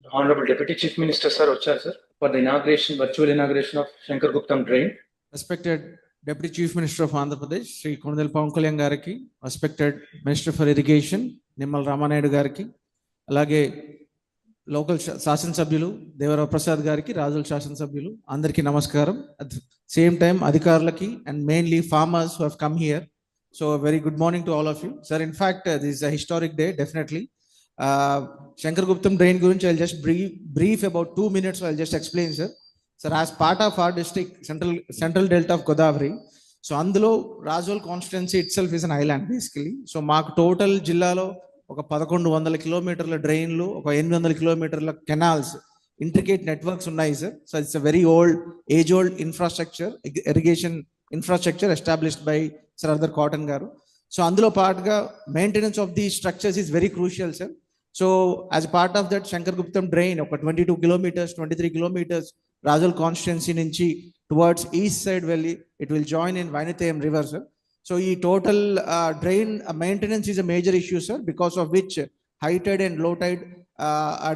Honorable Deputy Chief Minister sir, వచ్చారు sir for the inauguration, virtual inauguration of Shankar Guptam drain. Respected Deputy Chief Minister of Andhra Pradesh, Sri Konadeli Pawan Kalyan Gariki, respected Minister for Irrigation, Nimmal Ramanayudu Gariki, అలాగే local శాసనసభ్యులు దేవరావు ప్రసాద్ గారికి, రాజుల శాసనసభ్యులు అందరికీ నమస్కారం. At same time అధికారులకి and mainly farmers who have come here. So very good morning to all of you. Sir, in fact, this is a historic day, definitely. Shankar Guptam drain gurinchi I'll just brief about 2 minutes. I'll just explain, sir. Sir, as part of our district, central delta of Godavari, so అందులో Razole constituency itself is an island basically. So మాకు total జిల్లాలో ఒక 1100 కిలోమీటర్ల డ్రైన్లు, ఒక 800 కిలోమీటర్ల canals, intricate networks ఉన్నాయి sir. So it's a very age old infrastructure, irrigation infrastructure established by sir Arthur Cotton గారు. సో అందులో పాటుగా maintenance of the structures is very crucial sir. So as part of that Shankar Guptam drain ఒక 22 kilometers, 23 kilometers Razole constituency నుంచి towards east side వెళ్ళి it will join in Vainateyam river sir. So ఈ total drain maintenance is a major issue sir, because of which high tide and low tide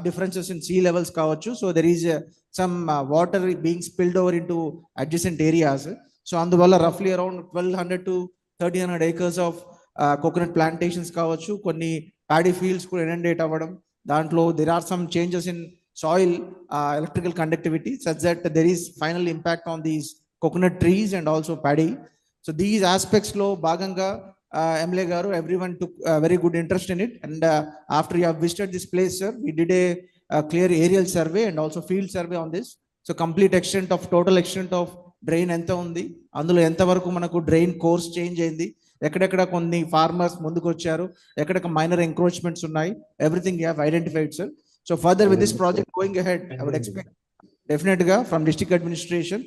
differences in sea levels కావచ్చు. So there is some water being spilled over in to adjacent areas. So అందువల్ల రఫ్లీ around 1200 to 1300 acres of coconut plantations కావచ్చు, కొన్ని paddy fields కూడా inundate అవ్వడం. దాంట్లో there are some changes in soil electrical conductivity such that there is final impact on these coconut trees and also paddy. So these aspects lo bhaganga MLA garu everyone took very good interest in it, and after you have visited this place sir, we did a clear aerial survey and also field survey on this. So complete extent of total extent of drain enta undi, అందులో ఎంత వరకు మనకు drain course change అయింది, ఎక్కడెక్కడ కొన్ని farmers ముందుకు వచ్చారు, ఎక్కడెక్కడ మైనర్ ఎంక్రోచ్మెంట్స్ ఉన్నాయి, everything you have identified sir. So further with this project going ahead, I would expect definitely from district administration,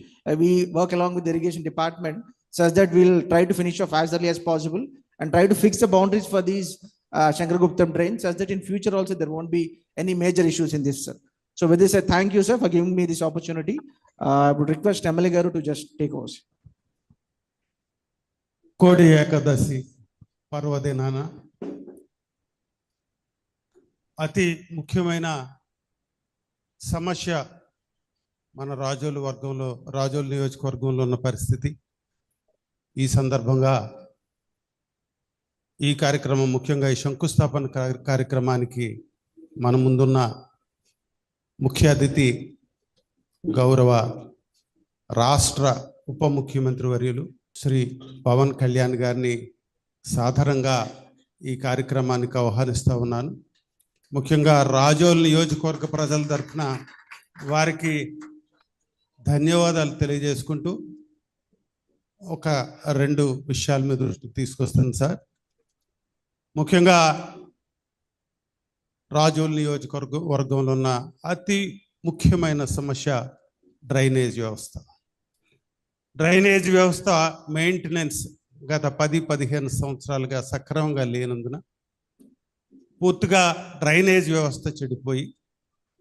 we work along with the irrigation department such that we'll try to finish off as early as possible and try to fix the boundaries for these Shankar Guptam drains such that in future also there won't be any major issues in this sir. So with this I thank you sir for giving me this opportunity. I would request MLA garu to just take over. Kodi Ekadasi పర్వదినాన అతి ముఖ్యమైన సమస్య మన రాజోల్ నియోజకవర్గంలో ఉన్న పరిస్థితి. ఈ సందర్భంగా ఈ కార్యక్రమం, ముఖ్యంగా ఈ శంకుస్థాపన కార్యక్రమానికి మన ముందున్న ముఖ్య అతిథి గౌరవ రాష్ట్ర ఉప ముఖ్యమంత్రి వర్యులు శ్రీ పవన్ కళ్యాణ్ గారిని సాధారణంగా ఈ కార్యక్రమానికి ఆహ్వానిస్తూ ఉన్నాను. ముఖ్యంగా రాజోల్ నియోజకవర్గ ప్రజల తరఫున వారికి ధన్యవాదాలు తెలియజేసుకుంటూ ఒక 2 విషయాల మీద దృష్టికి తీసుకొస్తాను సార్. ముఖ్యంగా రాజోల్ నియోజకవర్గంలో ఉన్న అతి ముఖ్యమైన సమస్య డ్రైనేజ్ వ్యవస్థ. డ్రైనేజ్ వ్యవస్థ మెయింటెనెన్స్ గత 10-15 సంవత్సరాలుగా సక్రమంగా లేనందున పూర్తిగా డ్రైనేజ్ వ్యవస్థ చెడిపోయి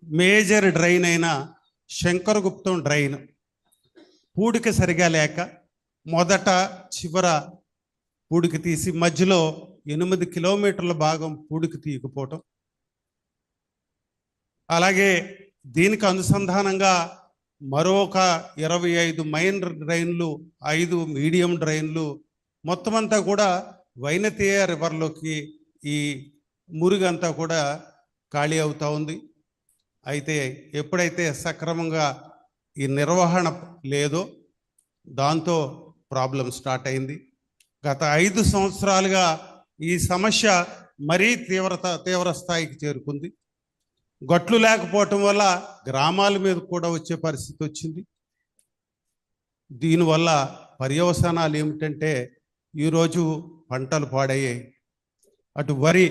మేజర్ డ్రైన్ అయిన శంకర్ గుప్తం డ్రైన్ పూడిక సరిగా లేక మొదట చివర పూడికి తీసి మధ్యలో 8 కిలోమీటర్ల భాగం పూడికి తీయకపోవటం, అలాగే దీనికి అనుసంధానంగా మరొక 25 మైన్ డ్రైన్లు, 5 మీడియం డ్రైన్లు, మొత్తం అంతా కూడా వైనతేయ రివర్లోకి ఈ మురుగంతా కూడా ఖాళీ అవుతూ ఉంది. అయితే ఎప్పుడైతే సక్రమంగా ఈ నిర్వహణ లేదో దాంతో ప్రాబ్లం స్టార్ట్ అయింది. గత 5 సంవత్సరాలుగా ఈ సమస్య మరీ తీవ్ర స్థాయికి చేరుకుంది. గట్లు లేకపోవటం వల్ల గ్రామాల మీద కూడా వచ్చే పరిస్థితి వచ్చింది. దీనివల్ల పర్యవసానాలు ఏమిటంటే ఈరోజు పంటలు పాడయ్యాయి. అటు వరి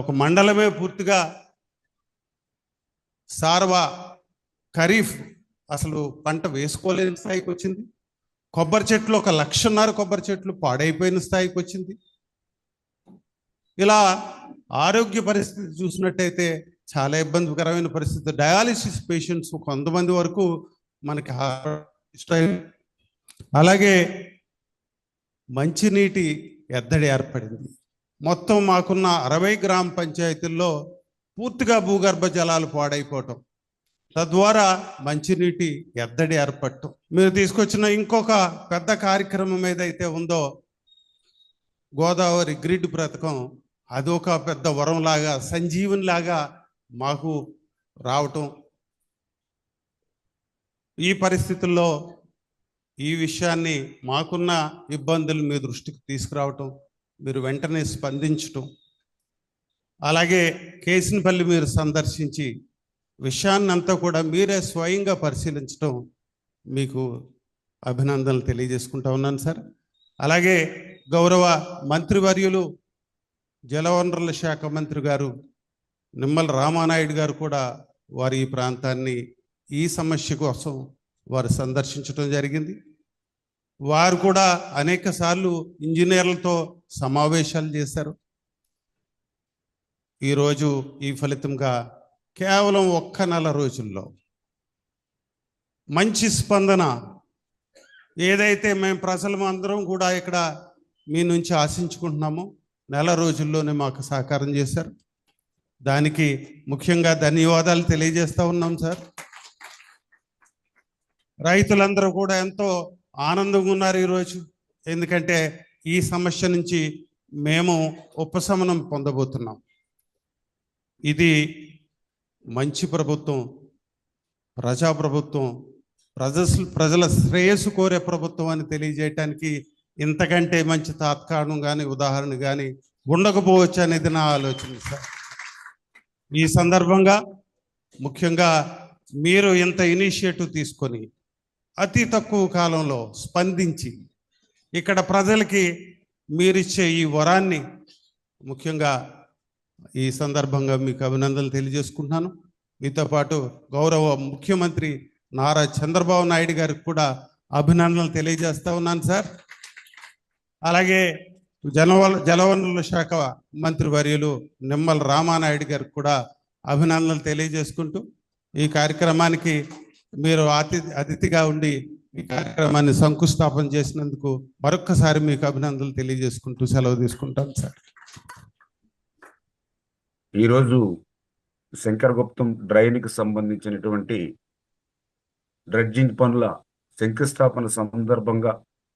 ఒక మండలమే పూర్తిగా సార్వా ఖరీఫ్ అసలు పంట వేసుకోలేని స్థాయికి వచ్చింది. కొబ్బరి చెట్లు 1,00,000 కొబ్బరి చెట్లు పాడైపోయిన స్థాయికి వచ్చింది. ఇలా ఆరోగ్య పరిస్థితి చూసినట్టయితే చాలా ఇబ్బందికరమైన పరిస్థితి. డయాలిసిస్ పేషెంట్స్ కొంతమంది వరకు మనకి అలాగే మంచినీటి ఎద్దడి ఏర్పడింది. మొత్తం మాకున్న 60 గ్రామ పంచాయతీల్లో పూర్తిగా భూగర్భ జలాలు పాడైపోవటం, తద్వారా మంచినీటి ఎద్దడి ఏర్పడటం. మీరు తీసుకొచ్చిన ఇంకొక పెద్ద కార్యక్రమం ఏదైతే ఉందో గోదావరి గ్రిడ్ పథకం, అదొక పెద్ద వరంలాగా సంజీవనిలాగా మాకు రావటం. ఈ పరిస్థితుల్లో ఈ విషయాన్ని మాకున్న ఇబ్బందులు మీ దృష్టికి తీసుకురావటం, మీరు వెంటనే స్పందించటం, అలాగే కేసినపల్లి మీరు సందర్శించి విషయాన్ని అంతా కూడా మీరే స్వయంగా పరిశీలించడం మీకు అభినందనలు తెలియజేసుకుంటా ఉన్నాను సార్. అలాగే గౌరవ మంత్రివర్యులు జలవనరుల శాఖ మంత్రి గారు నిమ్మల రామానాయుడు గారు కూడా వారి ఈ ప్రాంతాన్ని ఈ సమస్య కోసం వారు సందర్శించడం జరిగింది. వారు కూడా అనేక సార్లు ఇంజనీర్లతో సమావేశాలు చేశారు. ఈరోజు ఈ ఫలితంగా కేవలం ఒక్క నెల రోజుల్లో మంచి స్పందన, ఏదైతే మేము ప్రజలు అందరం కూడా ఇక్కడ మీ నుంచి ఆశించుకుంటున్నామో నెల రోజుల్లోనే మాకు సహకారం చేశారు. దానికి ముఖ్యంగా ధన్యవాదాలు తెలియజేస్తూ ఉన్నాం సార్. రైతులందరూ కూడా ఎంతో ఆనందంగా ఉన్నారు ఈరోజు, ఎందుకంటే ఈ సమస్య నుంచి మేము ఉపశమనం పొందబోతున్నాం. ఇది మంచి ప్రభుత్వం, ప్రజాప్రభుత్వం, ప్రజల శ్రేయస్సు కోరే ప్రభుత్వం అని తెలియజేయటానికి ఇంతకంటే మంచి తాత్కాలం కానీ ఉదాహరణ కానీ ఉండకపోవచ్చు అనేది నా ఆలోచన సార్. ఈ సందర్భంగా ముఖ్యంగా మీరు ఇంత ఇనిషియేటివ్ తీసుకొని అతి తక్కువ కాలంలో స్పందించి ఇక్కడ ప్రజలకి మీరిచ్చే ఈ వరాన్ని ముఖ్యంగా ఈ సందర్భంగా మీకు అభినందనలు తెలియజేసుకుంటున్నాను. మీతో పాటు గౌరవ ముఖ్యమంత్రి నారా చంద్రబాబు నాయుడు గారికి కూడా అభినందనలు తెలియజేస్తా ఉన్నాను సార్. అలాగే జలవనరుల శాఖ మంత్రి వర్యులు నిమ్మల రామానాయుడు గారికి కూడా అభినందనలు తెలియజేసుకుంటూ ఈ కార్యక్రమానికి మీరు అతిథిగా ఉండి ఈ కార్యక్రమాన్ని శంకుస్థాపన చేసినందుకు మరొక్కసారి మీకు అభినందనలు తెలియజేసుకుంటూ సెలవు తీసుకుంటాను సార్. ఈరోజు శంకరగుప్తం డ్రైన్కి సంబంధించినటువంటి డ్రెడ్జింగ్ పనుల శంకుస్థాపన సందర్భంగా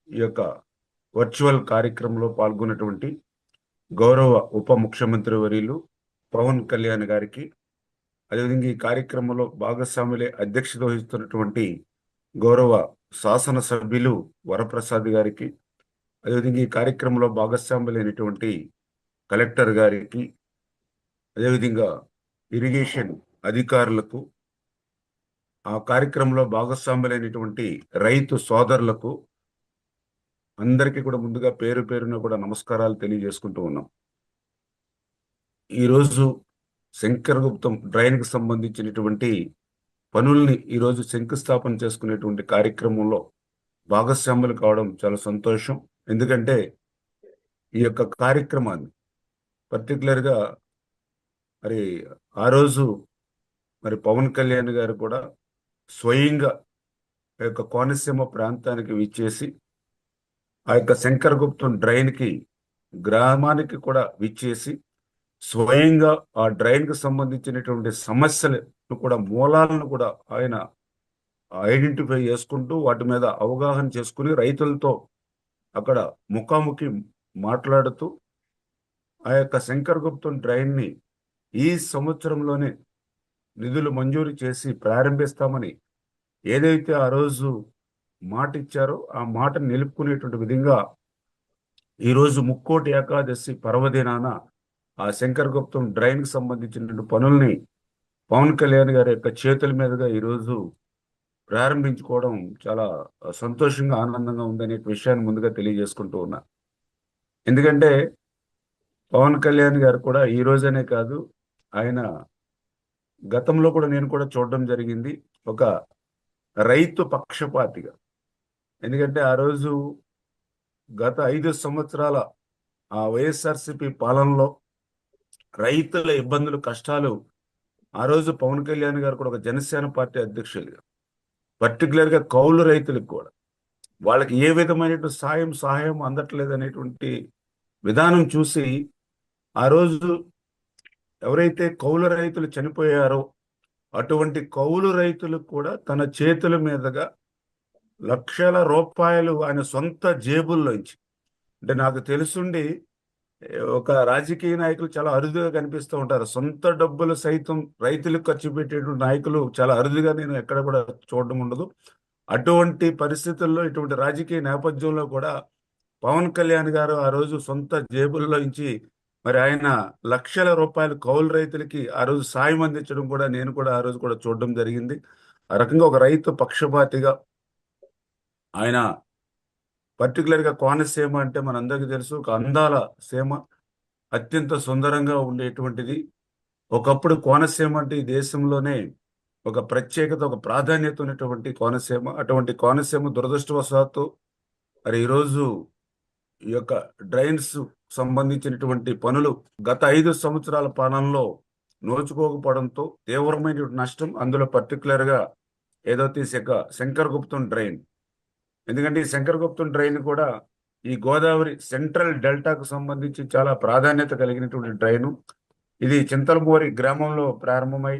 ఈ యొక్క వర్చువల్ కార్యక్రమంలో పాల్గొన్నటువంటి గౌరవ ఉప ముఖ్యమంత్రి వర్యులు పవన్ కళ్యాణ్ గారికి, అదేవిధంగా ఈ కార్యక్రమంలో భాగస్వాములే అధ్యక్షత వహిస్తున్నటువంటి గౌరవ శాసనసభ్యులు వరప్రసాద్ గారికి, అదేవిధంగా ఈ కార్యక్రమంలో భాగస్వాములైనటువంటి కలెక్టర్ గారికి, అదేవిధంగా ఇరిగేషన్ అధికారులకు, ఆ కార్యక్రమంలో భాగస్వాములైనటువంటి రైతు సోదరులకు అందరికీ కూడా ముందుగా పేరు పేరున కూడా నమస్కారాలు తెలియజేసుకుంటూ ఉన్నాం. ఈరోజు శంకరగుప్తం డ్రైన్కి సంబంధించినటువంటి పనుల్ని ఈరోజు శంకుస్థాపన చేసుకునేటువంటి కార్యక్రమంలో భాగస్వాములు కావడం చాలా సంతోషం. ఎందుకంటే ఈ యొక్క కార్యక్రమాన్ని పర్టికులర్గా మరి ఆ రోజు మరి పవన్ కళ్యాణ్ గారు కూడా స్వయంగా ఆ యొక్క కోనసీమ ప్రాంతానికి విచ్చేసి ఆ యొక్క శంకరగుప్తం డ్రైన్కి గ్రామానికి కూడా విచ్చేసి స్వయంగా ఆ డ్రైన్కి సంబంధించినటువంటి సమస్యలను కూడా మూలాలను కూడా ఆయన ఐడెంటిఫై చేసుకుంటూ వాటి మీద అవగాహన చేసుకుని రైతులతో అక్కడ ముఖాముఖి మాట్లాడుతూ ఆ యొక్క శంకరగుప్తం డ్రైన్ని ఈ సంవత్సరంలోనే నిధులు మంజూరు చేసి ప్రారంభిస్తామని ఏదైతే ఆ రోజు మాట ఇచ్చారో ఆ మాట నిలుపుకునేటువంటి విధంగా ఈరోజు ముక్కోటి ఏకాదశి పర్వదినాన ఆ శంకరగుప్తం డ్రైన్కి సంబంధించిన పనుల్ని పవన్ కళ్యాణ్ గారి యొక్క చేతుల మీదుగా ఈరోజు ప్రారంభించుకోవడం చాలా సంతోషంగా ఆనందంగా ఉందనే విషయాన్ని ముందుగా తెలియజేసుకుంటూ ఉన్నా. ఎందుకంటే పవన్ కళ్యాణ్ గారు కూడా ఈ రోజనే కాదు, ఆయన గతంలో కూడా నేను కూడా చూడడం జరిగింది ఒక రైతు పక్షపాతిగా. ఎందుకంటే ఆ రోజు గత 5 సంవత్సరాల ఆ వైఎస్ఆర్సిపి పాలనలో రైతుల ఇబ్బందులు కష్టాలు ఆ రోజు పవన్ కళ్యాణ్ గారు కూడా ఒక జనసేన పార్టీ అధ్యక్షులుగా పర్టికులర్గా కౌలు రైతులకు కూడా వాళ్ళకి ఏ విధమైనటువంటి సహాయం అందట్లేదు అనేటువంటి విధానం చూసి ఆ రోజు ఎవరైతే కౌలు రైతులు చనిపోయారో అటువంటి కౌలు రైతులకు కూడా తన చేతుల మీదుగా లక్షల రూపాయలు ఆయన సొంత జేబుల్లోంచి, అంటే నాకు తెలుసుండి ఒక రాజకీయ నాయకులు చాలా అరుదుగా కనిపిస్తూ ఉంటారు. సొంత డబ్బులు సైతం రైతులకు ఖర్చు పెట్టేటువంటి నాయకులు చాలా అరుదుగా నేను ఎక్కడ కూడా చూడడం ఉండదు. అటువంటి పరిస్థితుల్లో, ఇటువంటి రాజకీయ నేపథ్యంలో కూడా పవన్ కళ్యాణ్ గారు ఆ రోజు సొంత జేబుల్లో నుంచి మరి ఆయన లక్షల రూపాయలు కౌలు రైతులకి ఆ రోజు సాయం అందించడం కూడా నేను కూడా ఆ రోజు కూడా చూడడం జరిగింది. ఆ రకంగా ఒక రైతు పక్షపాతిగా ఆయన, పర్టికులర్గా కోనసీమ అంటే మనందరికీ తెలుసు, ఒక అందాల సీమ, అత్యంత సుందరంగా ఉండేటువంటిది. ఒకప్పుడు కోనసీమ అంటే ఈ దేశంలోనే ఒక ప్రత్యేకత, ఒక ప్రాధాన్యత ఉన్నటువంటి కోనసీమ. అటువంటి కోనసీమ దురదృష్టవశాత్తు మరి ఈరోజు ఈ యొక్క డ్రైన్స్ సంబంధించినటువంటి పనులు గత 5 సంవత్సరాల పాలనలో నోచుకోకపోవడంతో తీవ్రమైన నష్టం. అందులో పర్టికులర్గా ఏదైతే శంకరగుప్తం డ్రైన్, ఎందుకంటే ఈ శంకరగుప్తం డ్రైన్ కూడా ఈ గోదావరి సెంట్రల్ డెల్టాకు సంబంధించి చాలా ప్రాధాన్యత కలిగినటువంటి డ్రైను. ఇది చింతలమూరి గ్రామంలో ప్రారంభమై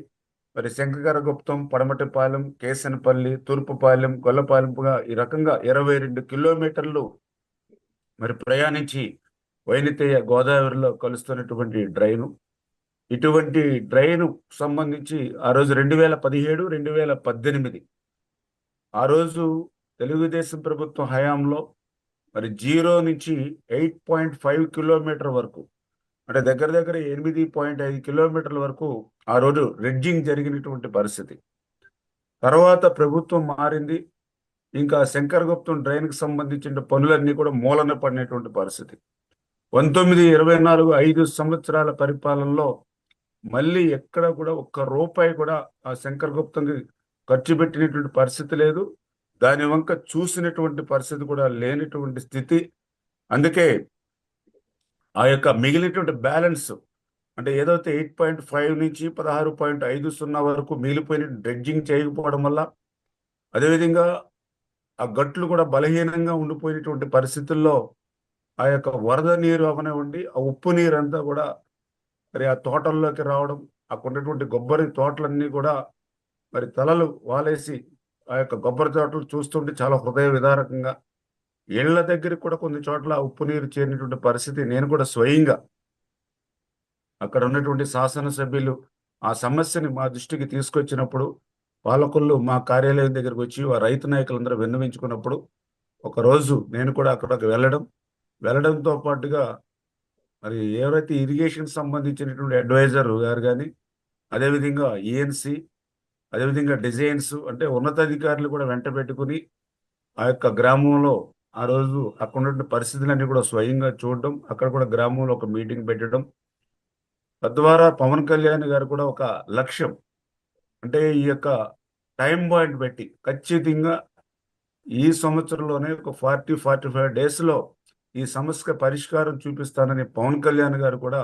మరి శంకరగుప్తం, పడమటిపాలెం, కేసనపల్లి, తూర్పుపాలెం, గొల్లపాలెంగా ఈ రకంగా 22 కిలోమీటర్లు మరి ప్రయాణించి వైనతేయ గోదావరిలో కలుస్తున్నటువంటి డ్రైను. ఇటువంటి డ్రైను సంబంధించి ఆ రోజు 2017, 2018 ఆ రోజు తెలుగుదేశం ప్రభుత్వం హయాంలో మరి 0 నుంచి 8.5 కిలోమీటర్ వరకు, అంటే దగ్గర దగ్గర 8.5 కిలోమీటర్ల వరకు ఆ రోజు రెడ్జింగ్ జరిగినటువంటి పరిస్థితి. తర్వాత ప్రభుత్వం మారింది, ఇంకా శంకరగుప్తం డ్రైన్కి సంబంధించిన పనులన్నీ కూడా మూలన పడినటువంటి పరిస్థితి. 19, 24, 5 సంవత్సరాల పరిపాలనలో మళ్ళీ ఎక్కడ కూడా ఒక్క రూపాయి కూడా ఆ శంకరగుప్తంకి ఖర్చు పెట్టినటువంటి పరిస్థితి లేదు. దాని వంక చూసినటువంటి పరిస్థితి కూడా లేనటువంటి స్థితి. అందుకే ఆ యొక్క మిగిలినటువంటి బ్యాలెన్స్, అంటే ఏదైతే 8.5 నుంచి 16.50 వరకు మిగిలిపోయిన డ్రెడ్జింగ్ చేయకపోవడం వల్ల, అదేవిధంగా ఆ గట్లు కూడా బలహీనంగా ఉండిపోయినటువంటి పరిస్థితుల్లో ఆ యొక్క వరద నీరు అవనివ్వండి, ఆ ఉప్పు నీరు అంతా కూడా మరి ఆ తోటల్లోకి రావడం, అక్కడ ఉన్నటువంటి కొబ్బరి తోటలన్నీ కూడా మరి తలలు వాలేసి ఆ యొక్క కొబ్బరి తోటలు చూస్తుంటే చాలా హృదయ విదారకంగా, ఇళ్ల దగ్గర కూడా కొన్ని చోట్ల ఉప్పు నీరు చేరినటువంటి పరిస్థితి నేను కూడా స్వయంగా అక్కడ ఉన్నటువంటి శాసనసభ్యులు ఆ సమస్యని మా దృష్టికి తీసుకొచ్చినప్పుడు, పాలకులు మా కార్యాలయం దగ్గరకు వచ్చి ఆ రైతు నాయకులందరూ విన్నవించుకున్నప్పుడు ఒకరోజు నేను కూడా అక్కడికి వెళ్ళడంతో పాటుగా మరి ఎవరైతే ఇరిగేషన్ సంబంధించినటువంటి అడ్వైజర్ గారు కానీ, అదేవిధంగా ఈఎన్సి, అదేవిధంగా డిజైన్స్, అంటే ఉన్నతాధికారులు కూడా వెంట పెట్టుకుని ఆ యొక్క గ్రామంలో ఆ రోజు అక్కడ ఉన్నటువంటి పరిస్థితులన్నీ కూడా స్వయంగా చూడడం, అక్కడ కూడా గ్రామంలో ఒక మీటింగ్ పెట్టడం, తద్వారా పవన్ కళ్యాణ్ గారు కూడా ఒక లక్ష్యం, అంటే ఈ యొక్క టైం పాయింట్ పెట్టి ఖచ్చితంగా ఈ సంవత్సరంలోనే ఒక 40-45 డేస్లో ఈ సమస్య పరిష్కారం చూపిస్తానని పవన్ కళ్యాణ్ గారు కూడా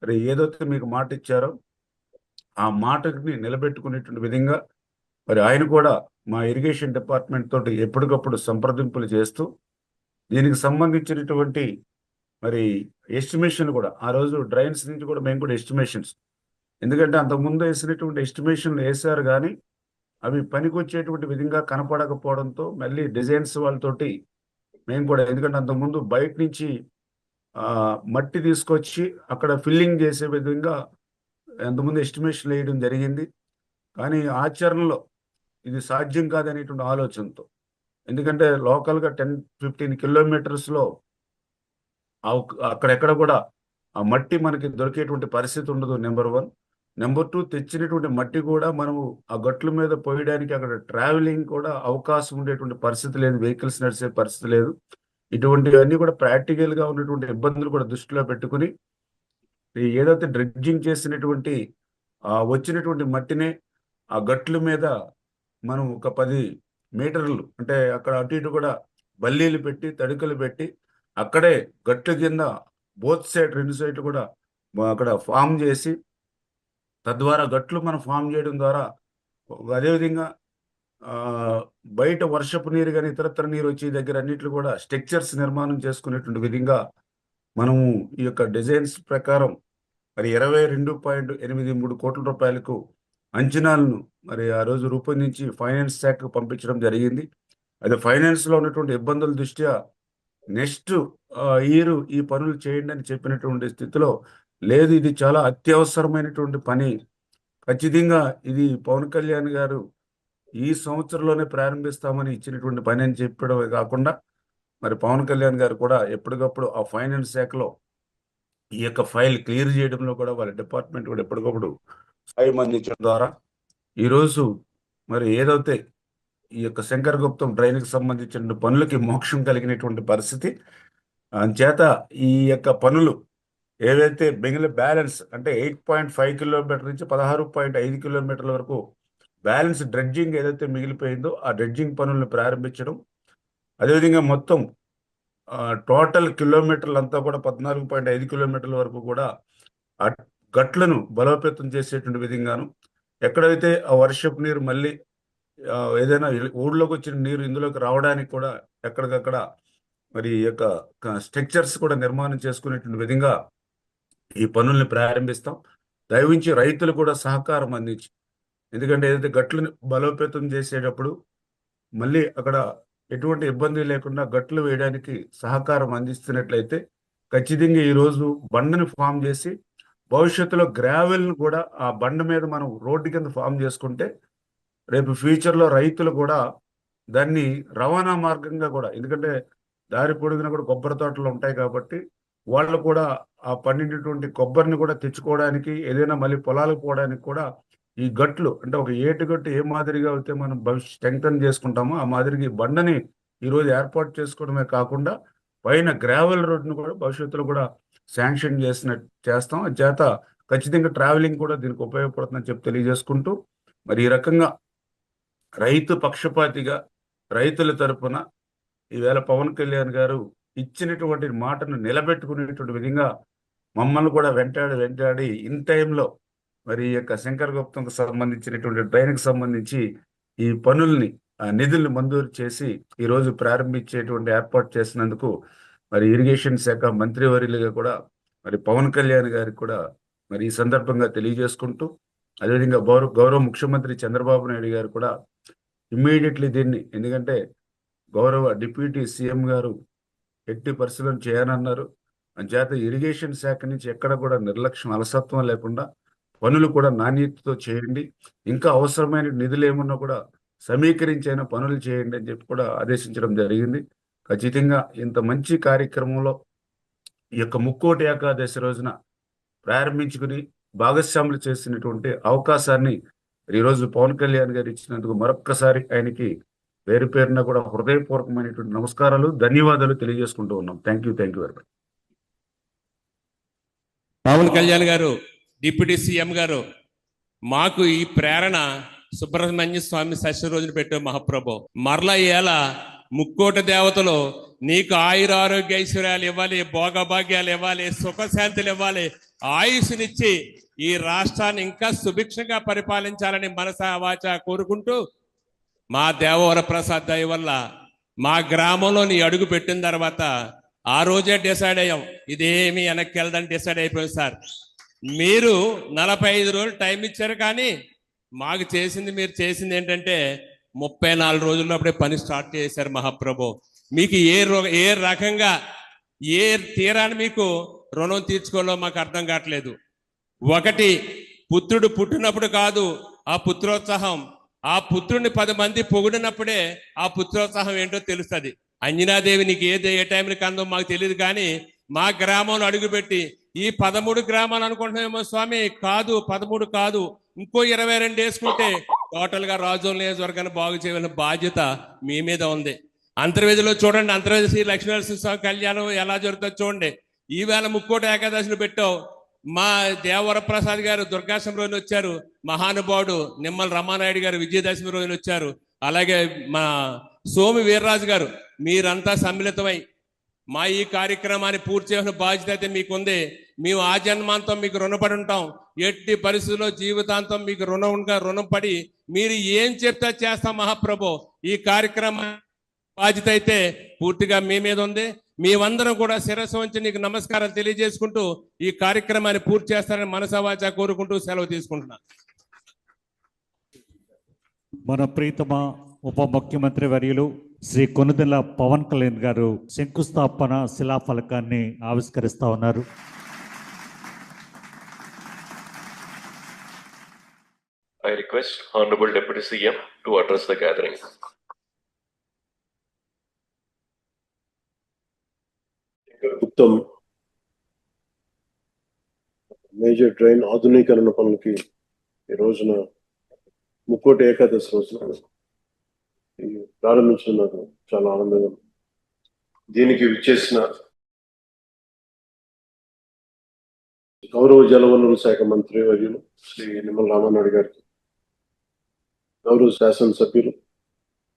మరి ఏదైతే మీకు మాట ఇచ్చారో ఆ మాటని నిలబెట్టుకునేటువంటి విధంగా మరి ఆయన కూడా మా ఇరిగేషన్ డిపార్ట్మెంట్ తోటి ఎప్పటికప్పుడు సంప్రదింపులు చేస్తూ దీనికి సంబంధించినటువంటి మరి ఎస్టిమేషన్ కూడా ఆ రోజు డ్రైన్స్ నుంచి కూడా మేము కూడా ఎస్టిమేషన్స్, ఎందుకంటే అంతకుముందు వేసినటువంటి ఎస్టిమేషన్లు వేశారు కానీ అవి పనికొచ్చేటువంటి విధంగా కనపడకపోవడంతో మళ్ళీ డిజైన్స్ వాళ్ళతోటి మేము కూడా, ఎందుకంటే అంతకుముందు బయట నుంచి మట్టి తీసుకొచ్చి అక్కడ ఫిల్లింగ్ చేసే విధంగా అంతకుముందు ఎస్టిమేషన్ వేయడం జరిగింది. కానీ ఆచరణలో ఇది సాధ్యం కాదనేటువంటి ఆలోచనతో, ఎందుకంటే లోకల్గా 10-15 కిలోమీటర్స్లో అక్కడెక్కడ కూడా ఆ మట్టి మనకి దొరికేటువంటి పరిస్థితి ఉండదు. నెంబర్ 1. నెంబర్ 2, తెచ్చినటువంటి మట్టి కూడా మనము ఆ గట్ల మీద పోయడానికి అక్కడ ట్రావెలింగ్ కూడా అవకాశం ఉండేటువంటి పరిస్థితి లేదు, వెహికల్స్ నడిచే పరిస్థితి లేదు. ఇటువంటివన్నీ కూడా ప్రాక్టికల్గా ఉన్నటువంటి ఇబ్బందులు కూడా దృష్టిలో పెట్టుకుని ఏదైతే డ్రెడ్జింగ్ చేసినటువంటి వచ్చినటువంటి మట్టినే ఆ గట్ల మీద మనం ఒక 10 మీటర్లు, అంటే అక్కడ అటు ఇటు కూడా బల్లీలు పెట్టి తడికలు పెట్టి అక్కడే గట్ల కింద బోత్ సైడ్ 2 సైడ్లు కూడా అక్కడ ఫామ్ చేసి, తద్వారా గట్లు మనం ఫామ్ చేయడం ద్వారా అదేవిధంగా బయట వర్షపు నీరు కానీ ఇతరత్ర నీరు వచ్చే దగ్గర అన్నిట్లు కూడా స్ట్రక్చర్స్ నిర్మాణం చేసుకునేటువంటి విధంగా మనము ఈ యొక్క డిజైన్స్ ప్రకారం మరి 22.83 కోట్ల రూపాయలకు అంచనాలను మరి ఆ రోజు రూపొందించి ఫైనాన్స్ శాఖకు పంపించడం జరిగింది. అది ఫైనాన్స్లో ఉన్నటువంటి ఇబ్బందుల దృష్ట్యా నెక్స్ట్ ఇయర్ ఈ పనులు చేయండి అని చెప్పినటువంటి స్థితిలో లేదు, ఇది చాలా అత్యవసరమైనటువంటి పని, ఖచ్చితంగా ఇది పవన్ కళ్యాణ్ గారు ఈ సంవత్సరంలోనే ప్రారంభిస్తామని ఇచ్చినటువంటి పని అని చెప్పడమే కాకుండా మరి పవన్ కళ్యాణ్ గారు కూడా ఎప్పటికప్పుడు ఆ ఫైనాన్స్ శాఖలో ఈ యొక్క ఫైల్ క్లియర్ చేయడంలో కూడా వాళ్ళ డిపార్ట్మెంట్ కూడా ఎప్పటికప్పుడు సాయం అందించడం ద్వారా ఈరోజు మరి ఏదైతే ఈ యొక్క శంకరగుప్తం డ్రైన్కి సంబంధించిన పనులకి మోక్షం కలిగినటువంటి పరిస్థితి. అంచేత ఈ యొక్క పనులు ఏవైతే మిగిలిన బ్యాలెన్స్ అంటే 8.5 కిలోమీటర్ నుంచి 16.5 కిలోమీటర్ల వరకు బ్యాలెన్స్ డ్రెడ్జింగ్ ఏదైతే మిగిలిపోయిందో ఆ డ్రెడ్జింగ్ పనులను ప్రారంభించడం, అదేవిధంగా మొత్తం టోటల్ కిలోమీటర్లు అంతా కూడా 14.5 కిలోమీటర్ల వరకు కూడా ఆ గట్లను బలోపేతం చేసేటువంటి విధంగాను, ఎక్కడైతే ఆ వర్షపు నీరు మళ్ళీ ఏదైనా ఊళ్ళోకి వచ్చిన నీరు ఇందులోకి రావడానికి కూడా ఎక్కడికక్కడ మరి ఈ యొక్క స్ట్రక్చర్స్ కూడా నిర్మాణం చేసుకునేటువంటి విధంగా ఈ పనుల్ని ప్రారంభిస్తాం. దయవించి రైతులు కూడా సహకారం అందించి, ఎందుకంటే ఏదైతే గట్లను బలోపేతం చేసేటప్పుడు మళ్ళీ అక్కడ ఎటువంటి ఇబ్బంది లేకుండా గట్లు వేయడానికి సహకారం అందిస్తున్నట్లయితే ఖచ్చితంగా ఈరోజు బండని ఫామ్ చేసి భవిష్యత్తులో గ్రావెల్ను కూడా ఆ బండ మీద మనం రోడ్డు కింద ఫామ్ చేసుకుంటే రేపు ఫ్యూచర్లో రైతులు కూడా దాన్ని రవాణా మార్గంగా కూడా, ఎందుకంటే దారి పొడుగున కూడా కొబ్బరి తోటలు ఉంటాయి కాబట్టి వాళ్ళు కూడా ఆ పండినటువంటి కొబ్బరిని కూడా తెచ్చుకోవడానికి, ఏదైనా మళ్ళీ పొలాలకు పోవడానికి కూడా ఈ గట్లు అంటే ఒక ఏటుగట్టు ఏ మాదిరిగా అయితే మనం స్ట్రెంగ్తన్ చేసుకుంటామో ఆ మాదిరిగా ఈ బండని ఈరోజు ఏర్పాటు చేసుకోవడమే కాకుండా పైన గ్రావెల్ రోడ్ను కూడా భవిష్యత్తులో కూడా శాంక్షన్ చేస్తాం. అది చేత ఖచ్చితంగా ట్రావెలింగ్ కూడా దీనికి ఉపయోగపడుతుందని చెప్పి తెలియజేసుకుంటూ, మరి ఈ రకంగా రైతు పక్షపాతిగా రైతుల తరపున ఈవేళ పవన్ కళ్యాణ్ గారు ఇచ్చినటువంటి మాటను నిలబెట్టుకునేటువంటి విధంగా మమ్మల్ని కూడా వెంటాడి ఇన్ టైంలో మరి ఈ యొక్క శంకరగుప్తంకు సంబంధించినటువంటి డ్రైన్కి సంబంధించి ఈ పనుల్ని నిధుల్ని మంజూరు చేసి ఈరోజు ప్రారంభించేటువంటి ఏర్పాటు చేసినందుకు మరి ఇరిగేషన్ శాఖ మంత్రివర్యులుగా కూడా మరి పవన్ కళ్యాణ్ గారికి కూడా మరి ఈ సందర్భంగా తెలియజేసుకుంటూ, అదేవిధంగా గౌరవ ముఖ్యమంత్రి చంద్రబాబు నాయుడు గారు కూడా ఇమ్మీడియట్లీ దీన్ని, ఎందుకంటే గౌరవ డిప్యూటీ సీఎం గారు ఎట్టి పరిశీలన చేయనన్నారు, అంచేత ఇరిగేషన్ శాఖ నుంచి ఎక్కడ కూడా నిర్లక్ష్యం అలసత్వం లేకుండా పనులు కూడా నాణ్యతతో చేయండి, ఇంకా అవసరమైన నిధులు ఏమన్నా కూడా సమీకరించైన పనులు చేయండి అని చెప్పి కూడా ఆదేశించడం జరిగింది. ఖచ్చితంగా ఇంత మంచి కార్యక్రమంలో ఈ యొక్క ముక్కోటి ఏకాదశి రోజున ప్రారంభించుకుని భాగస్వాములు చేసినటువంటి అవకాశాన్ని ఈరోజు పవన్ కళ్యాణ్ గారు ఇచ్చినందుకు మరొక్కసారి ఆయనకి పేరు పేరున కూడా హృదయపూర్వకమైనటువంటి నమస్కారాలు, ధన్యవాదాలు తెలియజేసుకుంటూ ఉన్నాం. Thank you very much. Pawan Kalyan గారు, డిప్యూటీ సీఎం గారు, మాకు ఈ ప్రేరణ సుబ్రహ్మణ్య స్వామి షష్ఠి రోజున పెట్టే మహాప్రభు. మరలా ఇవాళ ముక్కోటి దేవతలు నీకు ఆయుర ఆరోగ్య ఐశ్వర్యాలు ఇవ్వాలి, భోగభాగ్యాలు ఇవ్వాలి, సుఖశాంతులు ఇవ్వాలి, ఆయుష్నిచ్చి ఈ రాష్ట్రాన్ని ఇంకా సుభిక్షంగా పరిపాలించాలని మనసా వాచ కోరుకుంటూ, మా దేవవర ప్రసాద్ దయ వల్ల మా గ్రామంలో నీ అడుగు పెట్టిన తర్వాత ఆ రోజే డిసైడ్ అయ్యాం, ఇదేమి వెనక్కి వెళ్దని డిసైడ్ అయిపోయింది సార్. మీరు 45 రోజులు టైం ఇచ్చారు, కానీ మాకు మీరు చేసింది ఏంటంటే 34 రోజుల్లో అప్పుడే పని స్టార్ట్ చేశారు మహాప్రభు. మీకు ఏ రకంగా ఏ తీరాన్ని మీకు రుణం తీర్చుకోవాలో మాకు అర్థం కావట్లేదు. ఒకటి, పుత్రుడు పుట్టినప్పుడు కాదు ఆ పుత్రోత్సాహం, ఆ పుత్రుడిని 10 మంది పొగిడినప్పుడే ఆ పుత్రోత్సాహం ఏంటో తెలుస్తుంది. అంజనాదేవి నీకు ఏ టైంకి అందో మాకు తెలియదు, కానీ మా గ్రామంలో అడుగుపెట్టి ఈ 13 గ్రామాలు అనుకుంటున్నామేమో స్వామి, కాదు 13 కాదు, ఇంకో 22 వేసుకుంటే టోటల్ గా రాజోల్ నియోజకవర్గాన్ని బాగు చేయవలసిన బాధ్యత మీ మీద ఉంది. అంతర్వేదిలో చూడండి, అంతర్వేది శ్రీ లక్ష్మీనరసింహస్వామి కళ్యాణం ఎలా జరుగుతుందో చూడండి. ఈవేళ ముక్కోటి ఏకాదశిని పెట్టావు. మా దేవరప్రసాద్ గారు దుర్గాష్టమి రోజున వచ్చారు, మహానుభావుడు నిమ్మల రమానాయుడు గారు విజయదశమి రోజున వచ్చారు, అలాగే మా సోమి వీర్రాజు గారు, మీరంతా సమ్మిళితమై మా ఈ కార్యక్రమాన్ని పూర్తి చేసిన బాధ్యత అయితే మీకుంది. మేము ఆ జన్మాంతం మీకు రుణపడి ఉంటాం. ఎట్టి పరిస్థితుల్లో జీవితాంతం మీకు రుణపడి మీరు ఏం చెప్తే చేస్తాం మహాప్రభు. ఈ కార్యక్రమం బాధ్యత అయితే పూర్తిగా మీ మీద ఉంది. మేమందరం కూడా శిరస్సు వంచి నీకు నమస్కారాలు తెలియజేసుకుంటూ ఈ కార్యక్రమాన్ని పూర్తి చేస్తారని మనసావాచా కోరుకుంటూ సెలవు తీసుకుంటున్నా. మన ప్రీతమ ఉప ముఖ్యమంత్రి వర్యులు శ్రీ కొనుదెల పవన్ కళ్యాణ్ గారు శంకుస్థాపన శిలాఫలకాన్ని ఆవిష్కరిస్తా ఉన్నారు. I request Honorable Deputy CM to address the gathering. ప్రభుత్వం మేజర్ డ్రైన్ ఆధునీకరణ పనులకి ఈ రోజున ముక్కోటి ఏకాదశి రోజున ప్రారంభించడం నాకు చాలా ఆనందంగా ఉంది. దీనికి విచ్చేసిన గౌరవ జలవనరుల శాఖ మంత్రి వర్యులు శ్రీ నిమ్మల రామానాయుడు గారికి, గౌరవ శాసనసభ్యులు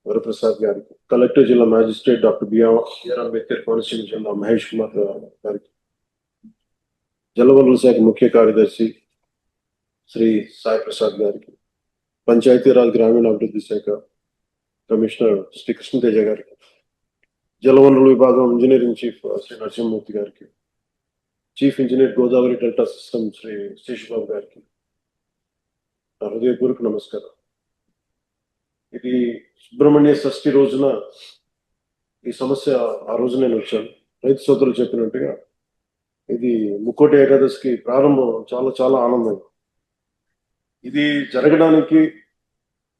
వరప్రసాద్ గారికి, కలెక్టర్ జిల్లా magistrate doctor BR Ambedkar Konaseema జిల్లా మహేష్ కుమార్ గారికి, జలవనరుల శాఖ ముఖ్య కార్యదర్శి శ్రీ సాయి ప్రసాద్ గారికి, పంచాయతీరాజ్ గ్రామీణాభివృద్ధి శాఖ కమిషనర్ శ్రీ కృష్ణతేజ గారికి, జలవనరుల విభాగం ఇంజనీరింగ్ చీఫ్ శ్రీ నరసింహమూర్తి గారికి, chief engineer Godavari delta system Shri Seshababu గారికి నా హృదయపూర్వక నమస్కారం. ఇది సుబ్రహ్మణ్య షష్ఠి రోజున ఈ సమస్య ఆ రోజు నేను వచ్చాను. రైతు సోదరులు చెప్పినట్టుగా ఇది ముక్కోటి ఏకాదశికి ప్రారంభం చాలా చాలా ఆనందం. ఇది జరగడానికి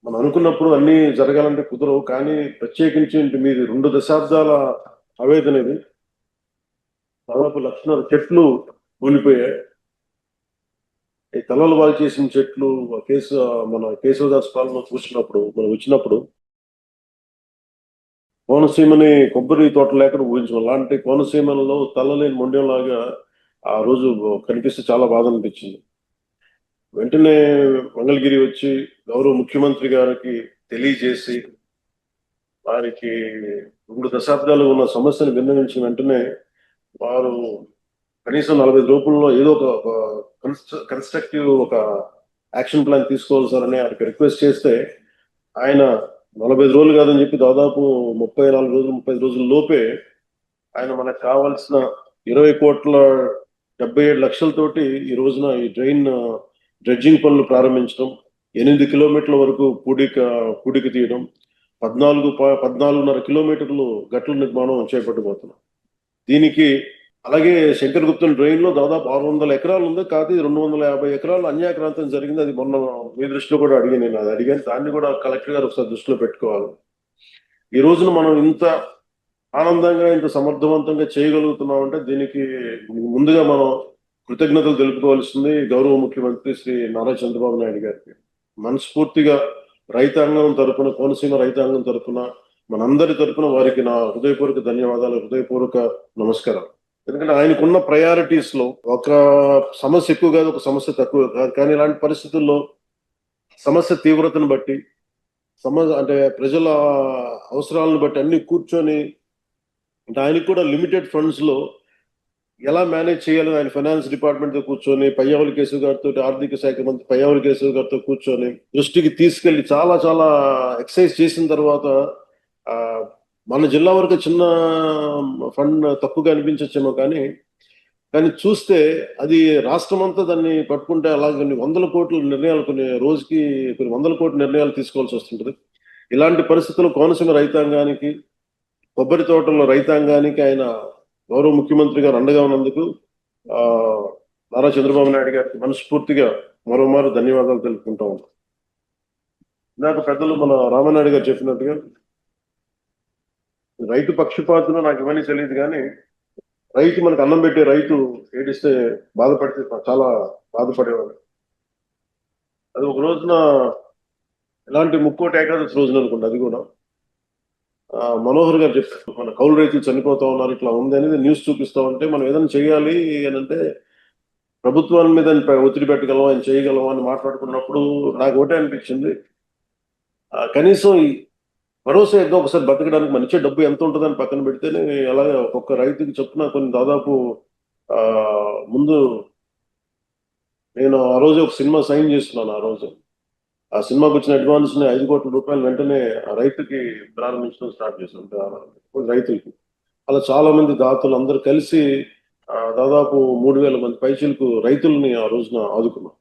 మనం అనుకున్నప్పుడు అన్ని జరగాలంటే కుదరవు, కానీ ప్రత్యేకించి మీది 2 దశాబ్దాల ఆవేదన. ఇది దాదాపు 1,00,000 చెట్లు కూలిపోయాయి. ఈ తలలు బాగు చేసిన చెట్లు మన కేశవదాస్ పాలన చూసినప్పుడు మనం వచ్చినప్పుడు కోనసీమని కొబ్బరి తోట లేకుండా ఊహించాం. అలాంటి కోనసీమలలో తలలేని మొండెంలాగా ఆ రోజు కనిపిస్తే చాలా బాధ అనిపించింది. వెంటనే మంగళగిరి వచ్చి గౌరవ ముఖ్యమంత్రి గారికి తెలియజేసి వారికి 2 దశాబ్దాలు ఉన్న సమస్యను విన్నవించిన వెంటనే వారు కనీసం 45 రోజుల్లో ఏదో ఒక కన్స్ట్రక్టివ్ ఒక యాక్షన్ ప్లాన్ తీసుకోవాలి సార్ అని ఆయనకి రిక్వెస్ట్ చేస్తే ఆయన 45 రోజులు కాదని చెప్పి దాదాపు 34 రోజులు 35 రోజుల లోపే ఆయన మనకు కావాల్సిన 20,77,00,000తోటి ఈ రోజున ఈ డ్రెడ్జింగ్ పనులు ప్రారంభించడం, 8 కిలోమీటర్ల వరకు పూడిక తీయడం, 14.5 కిలోమీటర్లు గట్ల నిర్మాణం చేపట్టబోతున్నాం. దీనికి అలాగే శంకరగుప్తం డ్రైన్ లో దాదాపు 600 ఎకరాలు ఉంది, కాదు 250 ఎకరాలు అన్యాక్రాంతం జరిగింది. అది మొన్న మీ దృష్టిలో కూడా నేను అది అడిగాను. దాన్ని కూడా కలెక్టర్ గారు ఒకసారి దృష్టిలో పెట్టుకోవాలి. ఈ రోజున మనం ఇంత ఆనందంగా ఇంత సమర్థవంతంగా చేయగలుగుతున్నాం అంటే దీనికి ముందుగా మనం కృతజ్ఞతలు తెలుపుకోవాల్సింది గౌరవ ముఖ్యమంత్రి శ్రీ నారా చంద్రబాబు నాయుడు గారికి. మనస్ఫూర్తిగా రైతాంగం తరపున, కోనసీమ రైతాంగం తరపున, మనందరి తరపున వారికి నా హృదయపూర్వక ధన్యవాదాలు, హృదయపూర్వక నమస్కారం. ఎందుకంటే ఆయనకున్న ప్రయారిటీస్ లో ఒక సమస్య ఎక్కువ కాదు, ఒక సమస్య తక్కువ కాదు. కానీ ఇలాంటి పరిస్థితుల్లో సమస్య తీవ్రతను బట్టి, అంటే ప్రజల అవసరాలను బట్టి అన్ని కూర్చొని, అంటే ఆయనకు కూడా లిమిటెడ్ ఫండ్స్ లో ఎలా మేనేజ్ చేయాలని ఆయన ఫైనాన్స్ డిపార్ట్మెంట్ తో కూర్చొని పయ్యావుల కేశవ్ గారితో, ఆర్థిక శాఖ మంత్రి పయ్యావుల కేశవ్ గారితో కూర్చొని దృష్టికి తీసుకెళ్లి చాలా చాలా ఎక్సర్సైజ్ చేసిన తర్వాత మన జిల్లా వరకు చిన్న ఫండ్ తక్కువగా అనిపించచ్చేమో, కానీ చూస్తే అది రాష్ట్రం అంతా దాన్ని పట్టుకుంటే అలా కొన్ని 100 కోట్ల నిర్ణయాలు, కొన్ని రోజుకి కొన్ని 100 కోట్ల నిర్ణయాలు తీసుకోవాల్సి వస్తుంటది. ఇలాంటి పరిస్థితుల్లో కోనసీమ రైతాంగానికి, కొబ్బరి తోటల రైతాంగానికి ఆయన గౌరవ ముఖ్యమంత్రి గారు అండగా ఉన్నందుకు నారా చంద్రబాబు నాయుడు గారికి మనస్ఫూర్తిగా మరోమారు ధన్యవాదాలు తెలుపుకుంటా ఉంటాం. నాకు పెద్దలు మన రామానాయుడు గారు చెప్పినట్టుగా రైతు పక్షపాతులు నాకు ఇవన్నీ తెలియదు, కానీ రైతు మనకు అన్నం పెట్టే రైతు ఏడిస్తే బాధపడితే చాలా బాధపడేవాడు. అది ఒక రోజున ఎలాంటి ముక్కోటి ఏకాదశి రోజున అనుకుంటా, అది కూడా మనోహర్ గారు చెప్పారు, మన కౌలు రైతులు చనిపోతా ఉన్నారు, ఇట్లా ఉంది అనేది న్యూస్ చూపిస్తా ఉంటే మనం ఏదైనా చేయాలి అని అంటే ప్రభుత్వాల మీద ఒత్తిడి పెట్టగలం, ఆయన చేయగలం అని మాట్లాడుకున్నప్పుడు నాకు ఒకటే అనిపించింది, కనీసం భరోసా ఏదో ఒకసారి బతకడానికి మన ఇచ్చే డబ్బు ఎంత ఉంటుందని పక్కన పెడితేనే అలాగే ఒక్కొక్క రైతుకి చెప్పున కొన్ని దాదాపు ముందు నేను ఆ రోజు ఒక సినిమా సైన్ చేస్తున్నాను. ఆ రోజు ఆ సినిమాకి వచ్చిన అడ్వాన్స్ ని 5 కోట్ల రూపాయలు వెంటనే ఆ రైతుకి ప్రారంభించడం స్టార్ట్ చేశాను. రైతులకి అలా చాలా మంది దాతలు అందరూ కలిసి దాదాపు 3,000 మంది పైచీలకు రైతుల్ని ఆ రోజున ఆదుకున్నాం.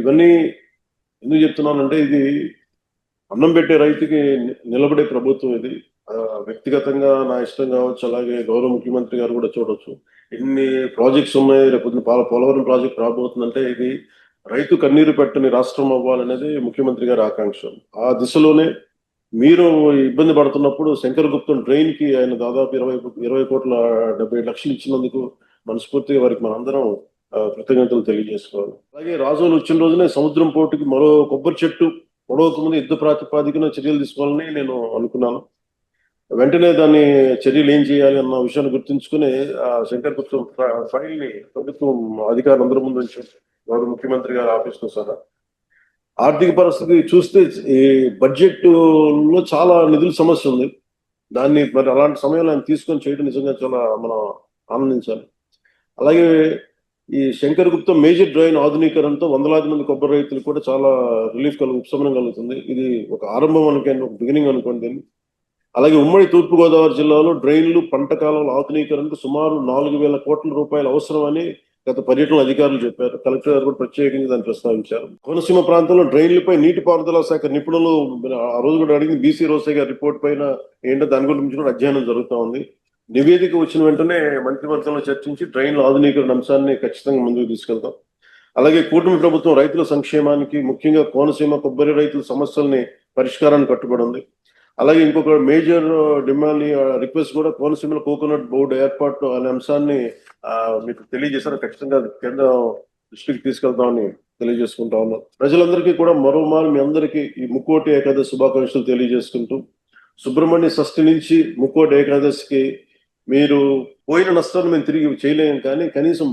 ఇవన్నీ ఎందుకు చెప్తున్నానంటే, ఇది అన్నం పెట్టే రైతుకి నిలబడే ప్రభుత్వం ఇది. వ్యక్తిగతంగా నా ఇష్టం కావచ్చు, అలాగే గౌరవ ముఖ్యమంత్రి గారు కూడా చూడొచ్చు. ఎన్ని ప్రాజెక్ట్స్ ఉన్నాయి, రేపు పోలవరం ప్రాజెక్ట్ రాబోతుందంటే ఇది రైతు కన్నీరు పెట్టని రాష్ట్రం అవ్వాలనేది ముఖ్యమంత్రి గారి ఆకాంక్ష. ఆ దిశలోనే మీరు ఇబ్బంది పడుతున్నప్పుడు శంకరగుప్తం డ్రైన్ కి ఆయన దాదాపు 20 కోట్ల 70 లక్షలు ఇచ్చినందుకు మనస్ఫూర్తిగా వారికి మనందరం కృతజ్ఞతలు తెలియజేసుకోవాలి. అలాగే రాజోలు వచ్చిన రోజునే సముద్రం పోర్టుకి మరో కొబ్బరి చెట్టు పొడవకు ముందు యుద్ధ ప్రాతిపాదికన చర్యలు తీసుకోవాలని నేను అనుకున్నాను. వెంటనే దాన్ని చర్యలు ఏం చేయాలి అన్న విషయాన్ని గుర్తుంచుకుని ఆ శంకరగుప్తం ఫైల్ ని ప్రభుత్వం అధికారులందరి ముందు ఉంచారు. గౌరవ ముఖ్యమంత్రి గారి ఆఫీస్లో సహా. ఆర్థిక పరిస్థితి చూస్తే ఈ బడ్జెట్ లో చాలా నిధుల సమస్య ఉంది. దాన్ని మరి అలాంటి సమయంలో ఆయన తీసుకొని చేయడం నిజంగా చాలా మనం ఆనందించాలి. అలాగే ఈ శంకరగుప్తం మేజర్ డ్రైన్ ఆధునీకరణతో వందలాది మంది కొబ్బరి రైతులు కూడా చాలా రిలీఫ్ ఉపశమనం కలుగుతుంది. ఇది ఒక ఆరంభం అనుకోండి, ఒక బిగినింగ్ అనుకోండి. అలాగే ఉమ్మడి తూర్పుగోదావరి జిల్లాలో డ్రైన్లు పంట కాలంలో ఆధునీకరణకు సుమారు 4,000 కోట్ల రూపాయలు అవసరమని గత పర్యటన అధికారులు చెప్పారు. కలెక్టర్ గారు కూడా ప్రత్యేకంగా దాన్ని ప్రస్తావించారు. కోనసీమ ప్రాంతంలో డ్రైన్లపై నీటిపారుదల శాఖ నిపుణులు ఆ రోజు కూడా అడిగింది. బీసీ రోసే గారి రిపోర్ట్ పైన ఏంటో దాని గురించి కూడా అధ్యయనం జరుగుతూ ఉంది. నివేదిక వచ్చిన వెంటనే మంత్రివర్గంలో చర్చించి డ్రైన్ల ఆధునీకరణ అంశాన్ని ఖచ్చితంగా ముందుకు తీసుకెళ్తాం. అలాగే కూటమి ప్రభుత్వం రైతుల సంక్షేమానికి, ముఖ్యంగా కోనసీమ కొబ్బరి రైతుల సమస్యల్ని పరిష్కారాన్ని కట్టుబడి ఉంది. అలాగే ఇంకొక మేజర్ డిమాండ్ రిక్వెస్ట్ కూడా కోనసీమలో కోకోనట్ బోర్డు ఏర్పాటు అనే అంశాన్ని మీకు తెలియజేశారు. ఖచ్చితంగా కేంద్రం దృష్టికి తీసుకెళ్తామని తెలియజేసుకుంటా ఉన్నాం. ప్రజలందరికీ కూడా మరోమారు మీ అందరికీ ఈ ముక్కోటి ఏకాదశి శుభాకాంక్షలు తెలియజేసుకుంటూ, సుబ్రహ్మణ్య షష్ఠి నుంచి ముక్కోటి ఏకాదశికి మీరు పోయిన నష్టాన్ని మేము తిరిగి చేయలేము, కానీ కనీసం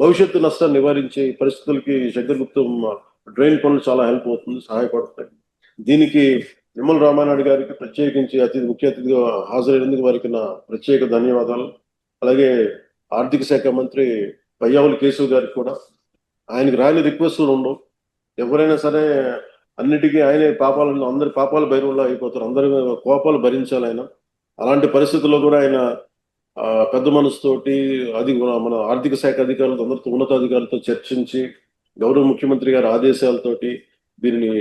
భవిష్యత్తు నష్టాన్ని నివారించే పరిస్థితులకి శంకరగుప్తం డ్రైన్ పనులు చాలా హెల్ప్ అవుతుంది, సహాయపడుతుంది. దీనికి నిమ్మల రామానాయుడు గారికి ప్రత్యేకించి ముఖ్య అతిథిగా హాజరైనందుకు వారికి నా ప్రత్యేక ధన్యవాదాలు. అలాగే ఆర్థిక శాఖ మంత్రి పయ్యావుల కేశవ్ గారికి కూడా. ఆయనకి రాని రిక్వెస్ట్లు ఉండవు. ఎవరైనా సరే అన్నిటికీ ఆయనే అందరి పాపాలు బైరువులా అయిపోతారు. అందరి కోపాలు భరించాలి ఆయన. అలాంటి పరిస్థితుల్లో కూడా ఆయన పెద్ద మనసుతోటి మన ఆర్థిక శాఖ అధికారులతో, అందరితో, ఉన్నతాధికారులతో చర్చించి గౌరవ ముఖ్యమంత్రి గారి ఆదేశాలతోటి దీనిని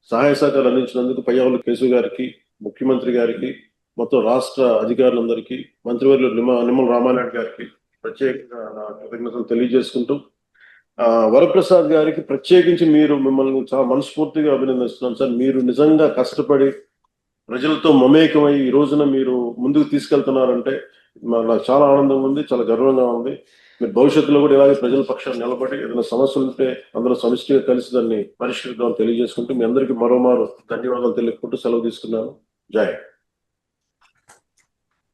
సహాయ సహకారాలు అందించినందుకు పయ్యావుల కేశవ్ గారికి, ముఖ్యమంత్రి గారికి, మొత్తం రాష్ట్ర అధికారులందరికీ, మంత్రివర్యులు నిమ్మల రామానాయుడు గారికి ప్రత్యేకంగా నా కృతజ్ఞతలు తెలియజేసుకుంటూ, వరప్రసాద్ గారికి ప్రత్యేకించి మిమ్మల్ని చాలా మనస్ఫూర్తిగా అభినందిస్తున్నాను సార్. మీరు నిజంగా కష్టపడి ప్రజలతో మమేకమై ఈ రోజున మీరు ముందుకు తీసుకెళ్తున్నారంటే నాకు చాలా ఆనందంగా ఉంది, చాలా గర్వంగా ఉంది. మీరు భవిష్యత్తులో కూడా ఇలాగే ప్రజల పక్షాన్ని నిలబడి ఏదైనా సమస్యలు ఉంటే అందరూ సమిష్టిగా కలిసి దాన్ని పరిష్కరిద్దామని తెలియజేసుకుంటూ మీ అందరికీ మరోమారు ధన్యవాదాలు తెలుపుకుంటూ సెలవు తీసుకున్నాను. జై హింద్.